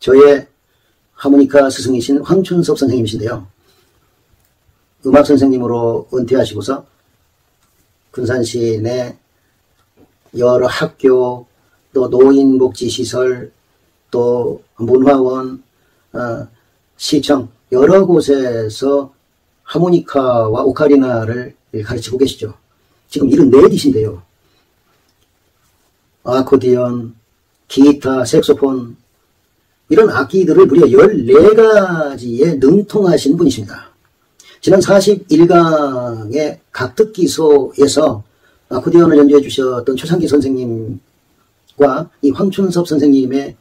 저의 하모니카 스승이신 황춘섭 선생님이신데요. 음악 선생님으로 은퇴하시고서 군산시 내 여러 학교, 또 노인복지시설, 또 문화원, 시청 여러 곳에서 하모니카와 오카리나를 가르치고 계시죠. 지금 74이신데요. 아코디언, 기타, 색소폰 이런 악기들을 무려 14가지에 능통하신 분이십니다. 지난 41강의 각특기소에서 아코디언을 연주해 주셨던 초창기 선생님과 이 황춘섭 선생님의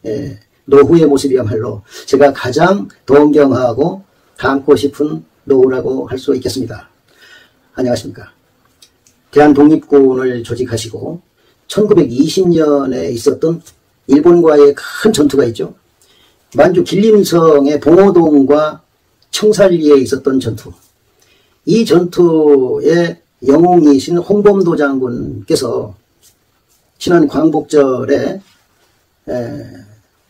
노후의 모습이야말로 제가 가장 동경하고 닮고 싶은 노후라고 할 수 있겠습니다. 안녕하십니까. 대한독립군을 조직하시고 1920년에 있었던 일본과의 큰 전투가 있죠. 만주 길림성의 봉오동과 청살리에 있었던 전투. 이 전투의 영웅이신 홍범도 장군께서 지난 광복절에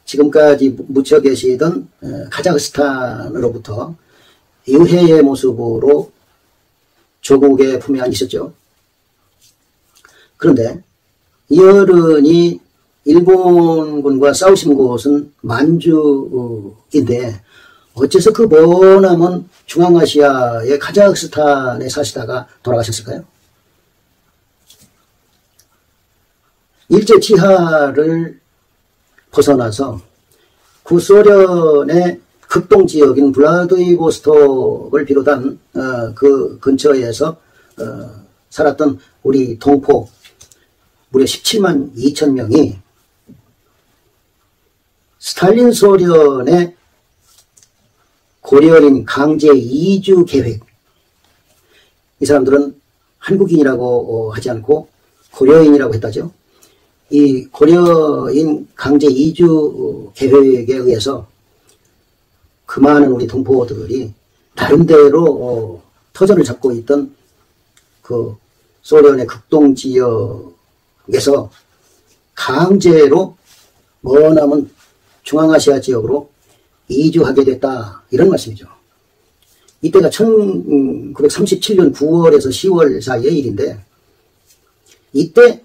지금까지 묻혀 계시던 카자흐스탄으로부터 유해의 모습으로 조국의 품에 안기셨죠. 그런데 이 어른이 일본군과 싸우신 곳은 만주인데 어째서 그 머나먼 중앙아시아의 카자흐스탄에 사시다가 돌아가셨을까요? 일제치하를 벗어나서 구소련의 극동지역인 블라디보스톡을 비롯한 그 근처에서 살았던 우리 동포 무려 17만 2천 명이 스탈린 소련의 고려인 강제 이주 계획, 이 사람들은 한국인이라고 하지 않고 고려인이라고 했다죠. 이 고려인 강제 이주 계획에 의해서 그 많은 우리 동포들이 나름대로 터전을 잡고 있던 그 소련의 극동지역에서 강제로 머나먼 중앙아시아 지역으로 이주하게 됐다, 이런 말씀이죠. 이때가 1937년 9월에서 10월 사이의 일인데, 이때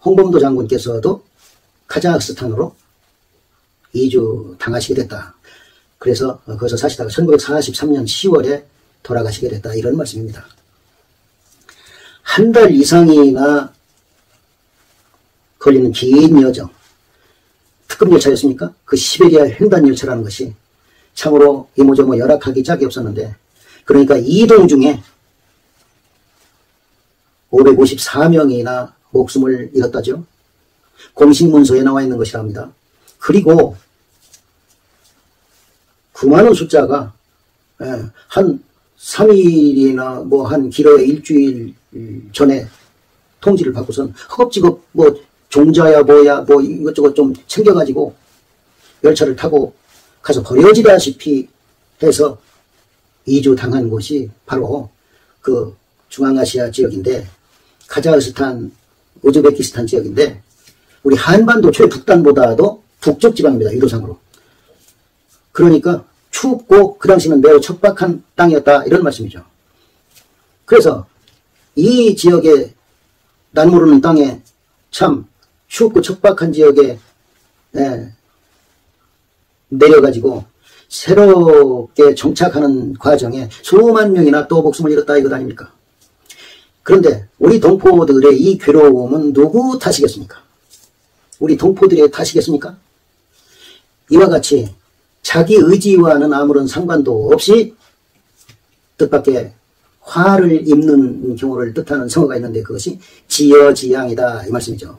홍범도 장군께서도 카자흐스탄으로 이주 당하시게 됐다. 그래서 거기서 사시다가 1943년 10월에 돌아가시게 됐다, 이런 말씀입니다. 한 달 이상이나 걸리는 긴 여정, 특급 열차였습니까? 그 시베리아 횡단 열차라는 것이 참으로 이모저모 열악하기 짝이 없었는데, 그러니까 이동 중에 554명이나 목숨을 잃었다죠. 공식 문서에 나와 있는 것이랍니다. 그리고 그 많은 숫자가 한 3일이나 뭐 한 길어야 일주일 전에 통지를 받고선 허겁지겁 뭐 종자야 뭐야 뭐 이것저것 좀 챙겨가지고 열차를 타고 가서 버려지다시피 해서 이주 당한 곳이 바로 그 중앙아시아 지역인데, 카자흐스탄, 우즈베키스탄 지역인데 우리 한반도 최북단보다도 북쪽 지방입니다. 유도상으로. 그러니까 춥고 그 당시는 매우 척박한 땅이었다 이런 말씀이죠. 그래서 이 지역에 난 모르는 땅에 참 춥고 척박한 지역에 내려가지고 새롭게 정착하는 과정에 수만 명이나 또 목숨을 잃었다 이것 아닙니까? 그런데 우리 동포들의 이 괴로움은 누구 탓이겠습니까? 우리 동포들의 탓이겠습니까? 이와 같이 자기 의지와는 아무런 상관도 없이 뜻밖의 화를 입는 경우를 뜻하는 성어가 있는데 그것이 지여지양이다 이 말씀이죠.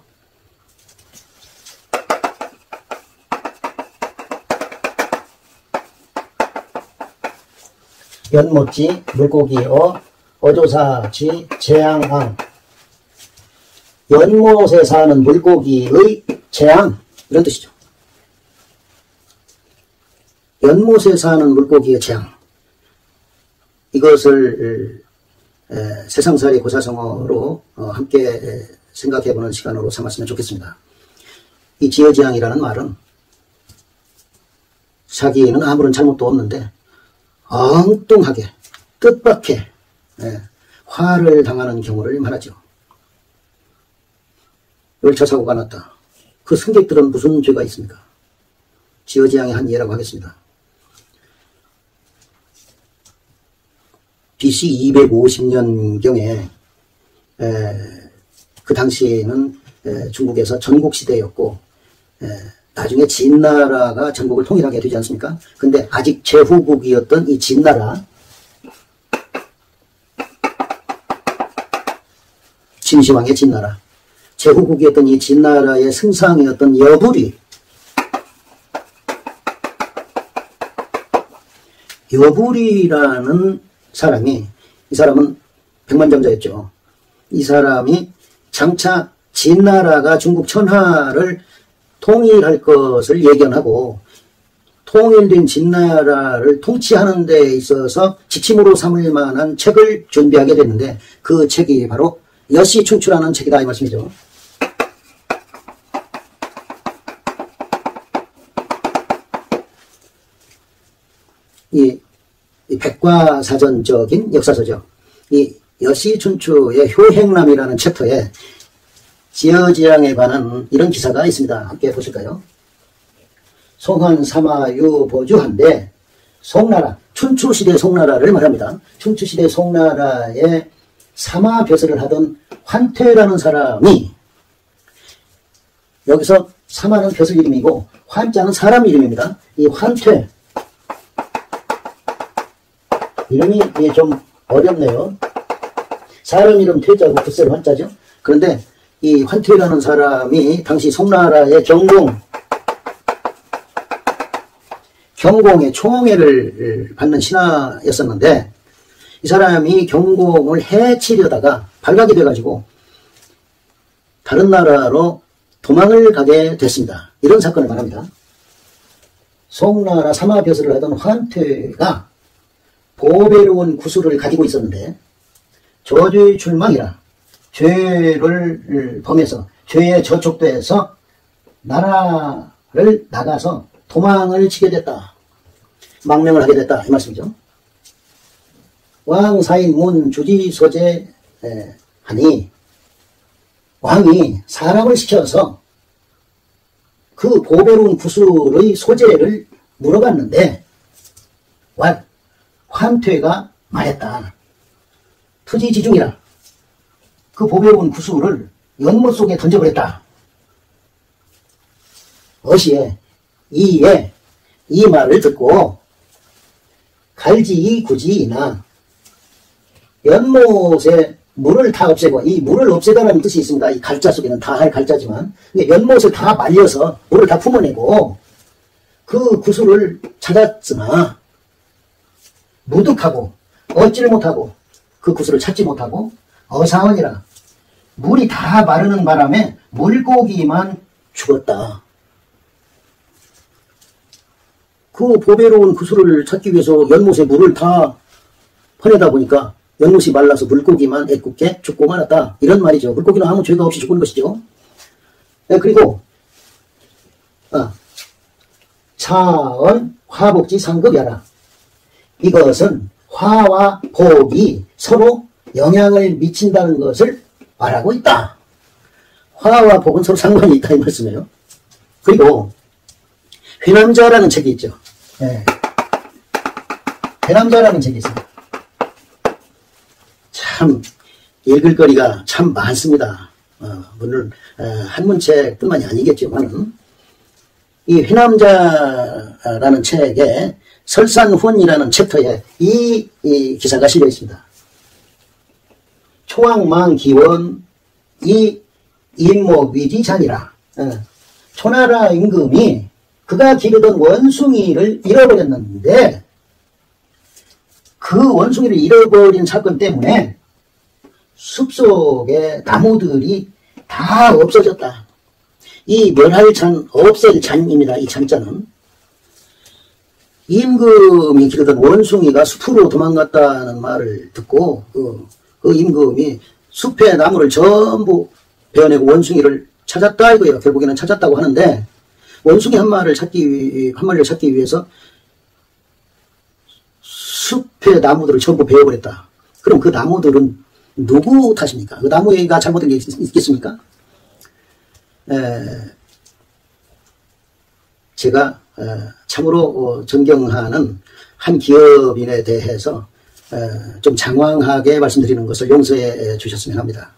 연못지 물고기어 어조사지 재앙항. 연못에 사는 물고기의 재앙 이런 뜻이죠. 연못에 사는 물고기의 재앙. 이것을 세상살이 고사성어로 함께 생각해보는 시간으로 삼았으면 좋겠습니다. 이 지여지양이라는 말은 자기는 아무런 잘못도 없는데 엉뚱하게 뜻밖의 화를 당하는 경우를 말하죠. 열차사고가 났다. 그 승객들은 무슨 죄가 있습니까? 지여지양의 한 예라고 하겠습니다. BC 250년경에 그 당시에는 중국에서 전국시대였고 나중에 진나라가 전국을 통일하게 되지 않습니까? 근데 아직 제후국이었던 이 진나라, 진시황의 진나라, 제후국이었던 이 진나라의 승상이었던 여부리라는 사람이, 이 사람은 백만장자였죠. 이 사람이 장차 진나라가 중국 천하를 통일할 것을 예견하고 통일된 진나라를 통치하는 데 있어서 지침으로 삼을 만한 책을 준비하게 됐는데 그 책이 바로 여시춘추라는 책이다 이 말씀이죠. 이 백과사전적인 역사서죠. 이 여시춘추의 효행람이라는 챕터에 지여지양에 관한 이런 기사가 있습니다. 함께 보실까요? 송한 사마유 보주한데 송나라, 춘추시대 송나라를 말합니다. 춘추시대 송나라에 사마벼슬을 하던 환퇴라는 사람이, 여기서 사마는 벼슬 이름이고 환자는 사람 이름입니다. 이 환퇴 이름이 좀 어렵네요. 사람 이름 퇴자고 붓셀 환자죠. 그런데 이 환퇴라는 사람이 당시 송나라의 경공의 총애를 받는 신하였었는데 이 사람이 경공을 해치려다가 발각이 돼가지고 다른 나라로 도망을 가게 됐습니다. 이런 사건을 말합니다. 송나라 사마벼슬을 하던 환퇴가 보배로운 구슬을 가지고 있었는데 저주의 출망이라 죄를 범해서 죄에 저촉돼서 나라를 나가서 도망을 치게 됐다. 망명을 하게 됐다. 이 말씀이죠. 왕사인 문 주지소재 하니 왕이 사람을 시켜서 그 보배로운 구슬의 소재를 물어봤는데 환퇴가 말했다. 투지지중이라 그 보배로운 구슬을 연못 속에 던져버렸다. 어시에 이 말을 듣고 갈지 구지이나 연못에 물을 다 없애고, 이 물을 없애다라는 뜻이 있습니다. 이 갈자 속에는 다 할 갈자지만 연못을 다 말려서 물을 다 품어내고 그 구슬을 찾았으나 무득하고 얻지를 못하고 그 구슬을 찾지 못하고 어사원이라 물이 다 마르는 바람에 물고기만 죽었다. 그 보배로운 구슬을 찾기 위해서 연못에 물을 다 퍼내다 보니까 연못이 말라서 물고기만 애꿎게 죽고 말았다. 이런 말이죠. 물고기는 아무 죄가 없이 죽은 것이죠. 그리고 차언 화복지 상급야라. 이것은 화와 복이 서로 영향을 미친다는 것을 말하고 있다. 화와 복은 서로 상관이 있다 이 말씀이에요. 그리고 회남자라는 책이 있죠. 회남자라는 책이 있습니다. 참 읽을 거리가 참 많습니다. 물론 한문책뿐만이 아니겠지만 이 회남자라는 책에 설산훈이라는 챕터에 이 기사가 실려 있습니다. 초왕망기원 이 임모위지잔이라. 초나라 임금이 그가 기르던 원숭이를 잃어버렸는데 그 원숭이를 잃어버린 사건 때문에 숲속의 나무들이 다 없어졌다. 이 멸할 잔, 없앨 잔입니다. 이 잔자는. 임금이 기르던 원숭이가 숲으로 도망갔다는 말을 듣고 그 임금이 숲의 나무를 전부 베어내고 원숭이를 찾았다 이거예요. 결국에는 찾았다고 하는데 원숭이 한 마리를 찾기 위해서 숲의 나무들을 전부 베어버렸다. 그럼 그 나무들은 누구 탓입니까? 그 나무가 잘못된 게 있겠습니까? 제가 참으로 존경하는 한 기업인에 대해서 좀 장황하게 말씀드리는 것을 용서해 주셨으면 합니다.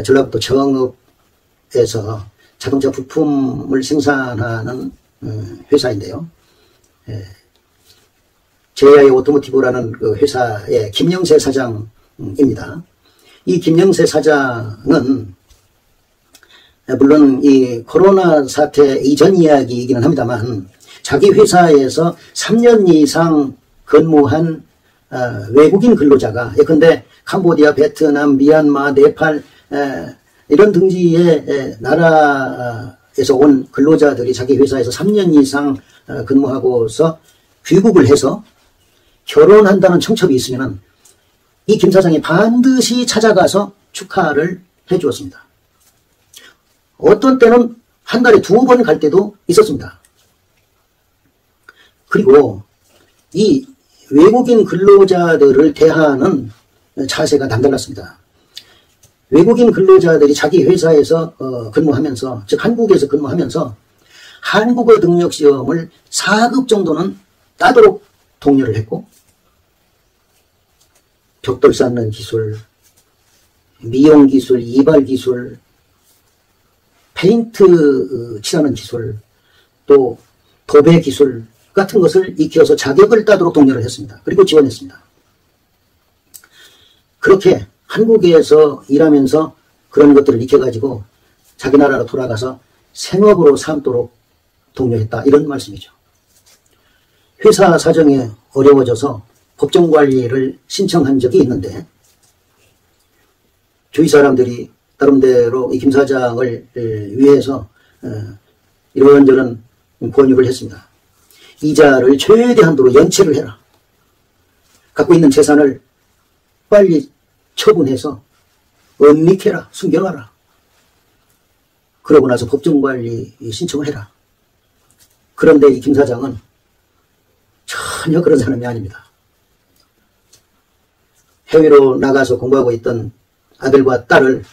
전라북도 정읍에서 자동차 부품을 생산하는 회사인데요. JI 오토모티브라는 그 회사의 김영세 사장입니다. 이 김영세 사장은 물론 이 코로나 사태 이전 이야기이기는 합니다만 자기 회사에서 3년 이상 근무한 외국인 근로자가 예컨대 캄보디아, 베트남, 미얀마, 네팔 이런 등지의 나라에서 온 근로자들이 자기 회사에서 3년 이상 근무하고서 귀국을 해서 결혼한다는 청첩이 있으면 이 김 사장이 반드시 찾아가서 축하를 해 주었습니다. 어떤 때는 한 달에 2번 갈 때도 있었습니다. 그리고 이 외국인 근로자들을 대하는 자세가 남달랐습니다. 외국인 근로자들이 자기 회사에서 근무하면서, 즉 한국에서 근무하면서 한국어 능력 시험을 4급 정도는 따도록 독려를 했고 벽돌 쌓는 기술, 미용 기술, 이발 기술, 페인트 칠하는 기술, 또 도배 기술 같은 것을 익혀서 자격을 따도록 독려를 했습니다. 그리고 지원했습니다. 그렇게 한국에서 일하면서 그런 것들을 익혀가지고 자기 나라로 돌아가서 생업으로 삼도록 독려했다. 이런 말씀이죠. 회사 사정이 어려워져서 법정관리를 신청한 적이 있는데 주위 사람들이 나름대로 이 김 사장을 위해서 이런저런 권유를 했습니다. 이자를 최대한도로 연체를 해라. 갖고 있는 재산을 빨리 처분해서 은닉해라. 숨겨놔라. 그러고 나서 법정관리 신청을 해라. 그런데 이 김 사장은 전혀 그런 사람이 아닙니다. 해외로 나가서 공부하고 있던 아들과 딸을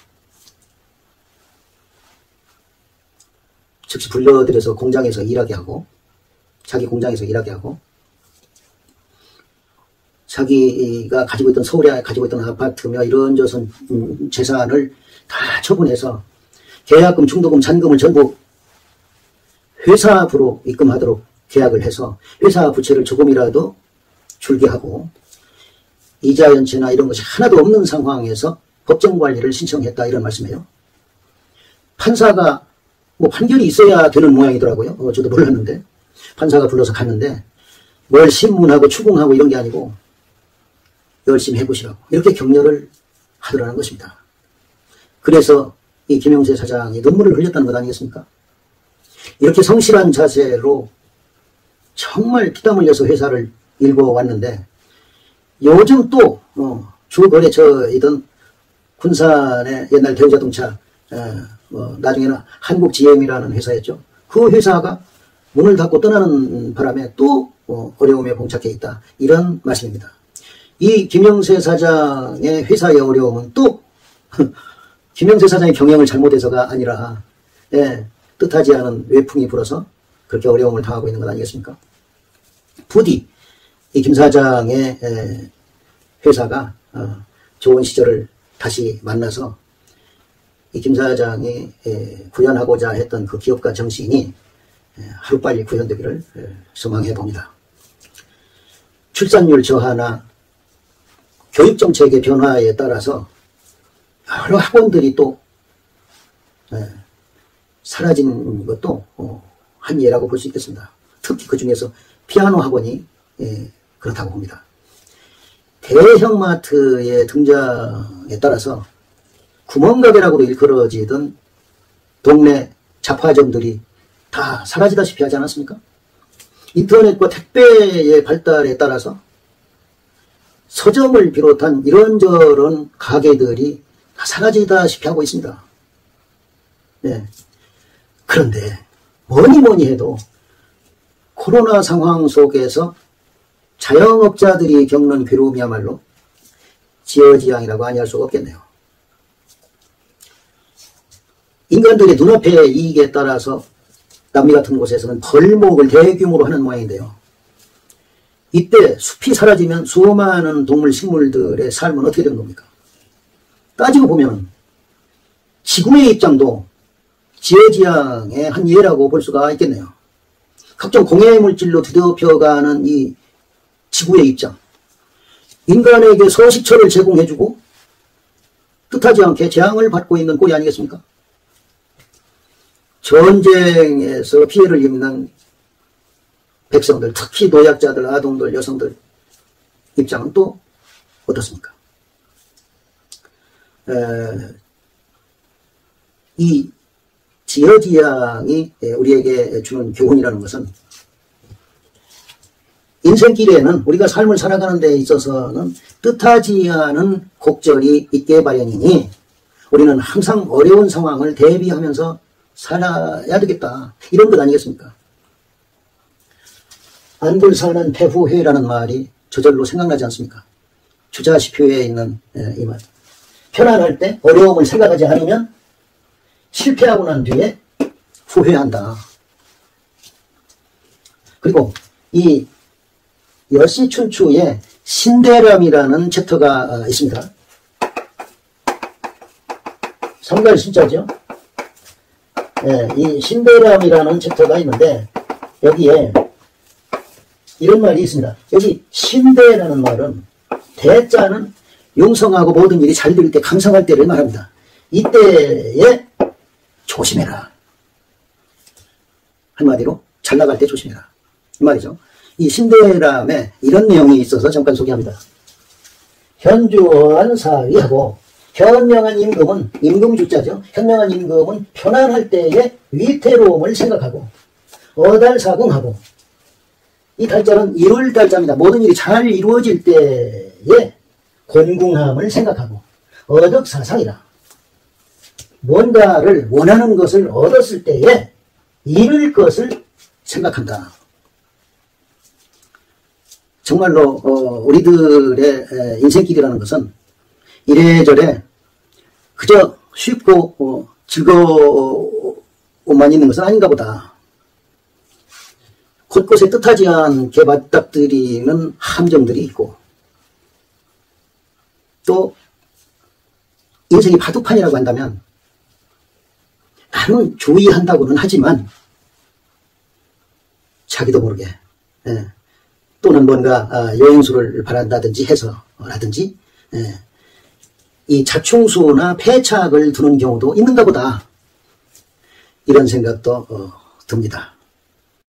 즉시 불러들여서 공장에서 일하게 하고 자기 공장에서 일하게 하고 자기가 가지고 있던 서울에 가지고 있던 아파트며 이런 저선 재산을 다 처분해서 계약금, 중도금, 잔금을 전부 회사 앞으로 입금하도록 계약을 해서 회사 부채를 조금이라도 줄게 하고 이자 연체나 이런 것이 하나도 없는 상황에서 법정관리를 신청했다 이런 말씀이에요. 판사가 뭐 판결이 있어야 되는 모양이더라고요. 저도 몰랐는데 판사가 불러서 갔는데 뭘 신문하고 추궁하고 이런 게 아니고 열심히 해보시라고 이렇게 격려를 하더라는 것입니다. 그래서 이 김영세 사장이 눈물을 흘렸다는 것 아니겠습니까? 이렇게 성실한 자세로 정말 피땀 흘려서 회사를 일궈왔는데 요즘 또 주거래처이던 군산의 옛날 대우자동차, 나중에는 한국GM이라는 회사였죠. 그 회사가 문을 닫고 떠나는 바람에 또 어려움에 봉착해 있다. 이런 말씀입니다. 이 김영세 사장의 회사의 어려움은 또 김영세 사장의 경영을 잘못해서가 아니라 뜻하지 않은 외풍이 불어서 그렇게 어려움을 당하고 있는 것 아니겠습니까? 부디 이 김 사장의 회사가 좋은 시절을 다시 만나서 이 김 사장이 구현하고자 했던 그 기업가 정신이 하루빨리 구현되기를 소망해 봅니다. 출산율 저하나 교육정책의 변화에 따라서 여러 학원들이 또 사라진 것도 한 예라고 볼 수 있겠습니다. 특히 그 중에서 피아노 학원이 그렇다고 봅니다. 대형마트의 등장에 따라서 구멍가게라고도 일컬어지던 동네 잡화점들이 다 사라지다시피 하지 않았습니까? 인터넷과 택배의 발달에 따라서 서점을 비롯한 이런저런 가게들이 다 사라지다시피 하고 있습니다. 그런데 뭐니 해도 코로나 상황 속에서 자영업자들이 겪는 괴로움이야말로 지어지양이라고 아니할 수가 없겠네요. 인간들의 눈앞의 이익에 따라서 남미 같은 곳에서는 벌목을 대규모로 하는 모양인데요. 이때 숲이 사라지면 수많은 동물, 식물들의 삶은 어떻게 되는 겁니까? 따지고 보면 지구의 입장도 지어지양의 한 예라고 볼 수가 있겠네요. 각종 공해물질로 뒤덮여가는 이 지구의 입장, 인간에게 서식처를 제공해주고 뜻하지 않게 재앙을 받고 있는 꼴이 아니겠습니까? 전쟁에서 피해를 입는 백성들, 특히 노약자들, 아동들, 여성들 입장은 또 어떻습니까? 이 지어지양이 우리에게 주는 교훈이라는 것은 인생길에는 우리가 삶을 살아가는 데 있어서는 뜻하지 않은 곡절이 있게 마련이니 우리는 항상 어려운 상황을 대비하면서 살아야 되겠다. 이런 것 아니겠습니까? 안불사는 패후회라는 말이 저절로 생각나지 않습니까? 주자시표에 있는 이 말. 편안할 때 어려움을 생각하지 않으면 실패하고 난 뒤에 후회한다. 그리고 이 여시춘추에 신대람이라는 챕터가 있습니다. 삼갈 신자죠. 이 신대람이라는 챕터가 있는데 여기에 이런 말이 있습니다. 여기 신대라는 말은 대자는 용성하고 모든 일이 잘 될 때 강성할 때를 말합니다. 이때에 조심해라. 한마디로 잘 나갈 때 조심해라. 이 말이죠. 이 신대람에 이런 내용이 있어서 잠깐 소개합니다. 현주한 사위하고 현명한 임금은 임금주자죠. 현명한 임금은 편안할 때의 위태로움을 생각하고 어달사궁하고 이 달자는 이룰 달자입니다. 모든 일이 잘 이루어질 때의 곤궁함을 생각하고 어덕사상이라. 뭔가를 원하는 것을 얻었을 때에 이룰 것을 생각한다. 정말로 우리들의 인생길이라는 것은 이래저래 그저 쉽고 즐거움만 있는 것은 아닌가 보다. 곳곳에 뜻하지 않게 맞닥뜨리는 함정들이 있고 또 인생이 바둑판이라고 한다면 나는 주의한다고는 하지만 자기도 모르게 또는 뭔가 여행수를 바란다든지 해서라든지 이 자충수나 패착을 두는 경우도 있는가 보다. 이런 생각도 듭니다.